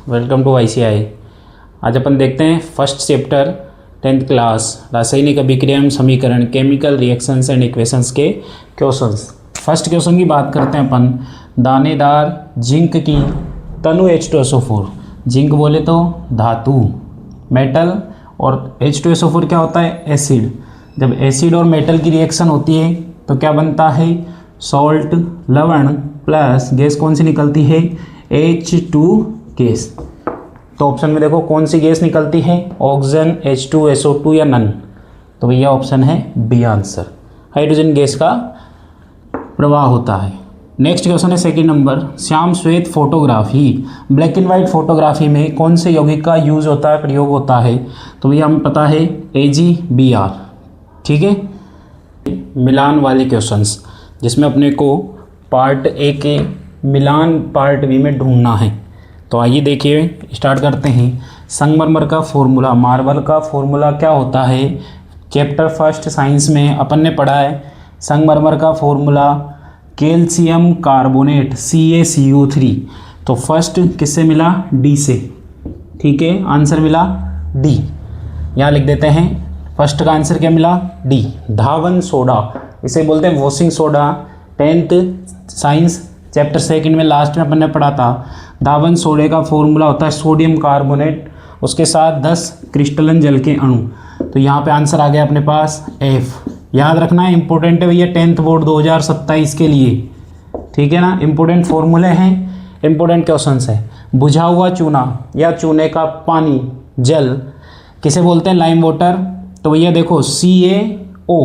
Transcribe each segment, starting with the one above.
Welcome to ICI। आज अपन देखते हैं फर्स्ट चैप्टर 10th क्लास रासायनिक अभिक्रिया समीकरण केमिकल रिएक्शंस एंड इक्वेशंस के क्वेश्चंस। फर्स्ट क्वेश्चन की बात करते हैं अपन। दानेदार जिंक की तनु H2SO4, जिंक बोले तो धातु, मेटल, और H2SO4 क्या होता है? एसिड। जब एसिड और मेटल की रिएक्शन होती है तो क्या बनता है? सॉल्ट, लवण प्लस गैस कौन सी निकलती है? H2 gas. तो ऑप्शन में देखो कौन सी गैस निकलती है? ऑक्सीजन, H2SO2 या नन। तो भैया ऑप्शन है बी आंसर, हाइड्रोजन गैस का प्रवाह होता है। नेक्स्ट क्वेश्चन है सेकंड नंबर। श्याम श्वेत photography, black and white photography में कौन से यौगिक का यूज होता है, प्रयोग होता है? तो भैया हमें पता है AgBr। ठीक है, मिलान वाले क्वेश्चंस जिसमें अपने को पार्ट ए के मिलान पार्ट बी में ढूंढना है। तो आइए देखिए, स्टार्ट करते हैं। संगमरमर का फॉर्मूला, मार्बल का फॉर्मूला क्या होता है? चैप्टर फर्स्ट साइंस में अपन ने पढ़ा है। संगमरमर का फॉर्मूला कैल्शियम कार्बोनेट CaCO3। तो फर्स्ट किससे मिला? डी से। ठीक है, आंसर मिला डी। यहाँ लिख देते हैं फर्स्ट का आंसर क्या मिला? डी। धावन सोडा, इसे बोलते हैं washing soda. 10th science chapter second में लास्ट में अपन ने पढ़ा था। धावन सोडे का फॉर्मूला होता है सोडियम कार्बोनेट, उसके साथ 10 क्रिस्टलन जल के अणु। तो यहाँ पे आंसर आ गया अपने पास F। याद रखना है, इंपॉर्टेंट है भैया 10th बोर्ड 2027 के लिए। ठीक है ना, इंपॉर्टेंट फॉर्मूले हैं, इंपॉर्टेंट क्वेश्चंस है। बुझा हुआ चूना या चूने का पानी, जल किसे बोलते हैं? Lime water. तो भैया देखो CaO,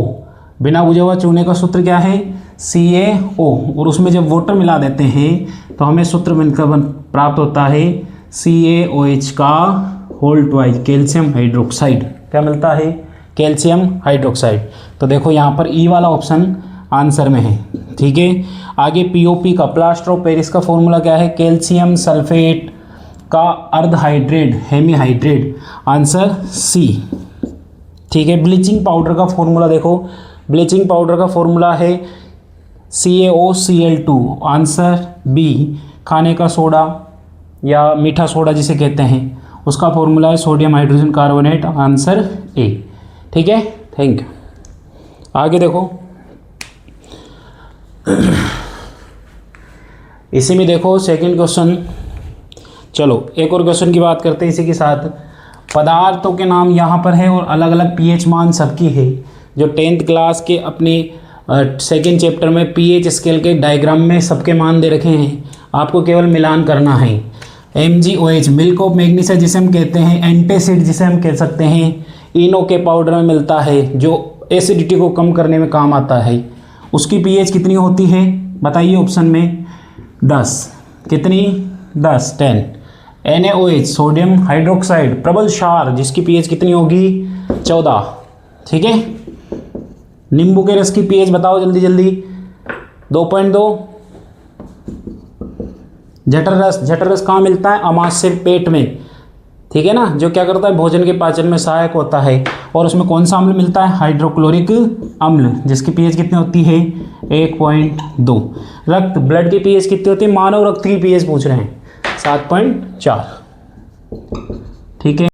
बिना बुझा हुआ चूने का सूत्र क्या है? CaO, और उसमें जब वाटर मिला देते हैं तो हमें सूत्र मिलकर प्राप्त होता है CaOH का होल ट्वाइस, कैल्शियम हाइड्रोक्साइड। क्या मिलता है? Calcium hydroxide. तो देखो यहाँ पर ई वाला ऑप्शन आंसर में है। ठीक है, आगे POP का, प्लास्टर ऑफ पेरिस का फॉर्मूला क्या है? कैल्शियम सल्फेट का अर्धहाइड्रेट, हेमीहाइड्रेट। Answer C। ठीक है, ब्लीचिंग पाउडर का फॉर्मूला देखो, ब्लीचिंग पाउडर का फॉर्मूला है CaOCl2। Answer B। खाने का सोडा या मीठा सोडा जिसे कहते हैं, उसका फॉर्मूला है sodium hydrogen carbonate. Answer A। ठीक है, थैंक यू। आगे देखो, इसी में देखो सेकंड क्वेश्चन। चलो एक और क्वेश्चन की बात करते हैं इसी के साथ। पदार्थों के नाम यहाँ पर है और अलग अलग pH मान सबकी है। जो 10th क्लास के अपने सेकंड चैप्टर में pH स्केल के डायग्राम में सबके मान दे रखे हैं, आपको केवल मिलान करना है। MgOH, मिल्क ऑफ मैग्नीशिया जिसे हम कहते हैं, एंटासिड जिसे हम कह सकते हैं, इनो के पाउडर में मिलता है जो एसिडिटी को कम करने में काम आता है। उसकी pH कितनी होती है बताइए ऑप्शन में? 10। कितनी? 10। NaOH, सोडियम हाइड्रोक्साइड प्रबल क्षार, जिसकी pH कितनी होगी? 14। ठीक है, नींबू के रस की pH बताओ जल्दी जल्दी? 2.2। जठर रस, जठर रस कहाँ मिलता है? अमाशय पेट में। ठीक है ना, जो क्या करता है? भोजन के पाचन में सहायक होता है। और उसमें कौन सा अम्ल मिलता है? हाइड्रोक्लोरिक अम्ल, जिसकी pH कितनी होती है? 1.2। रक्त, ब्लड की pH कितनी होती है? मानव रक्त की pH पूछ रहे हैं, 7.4। ठीक है,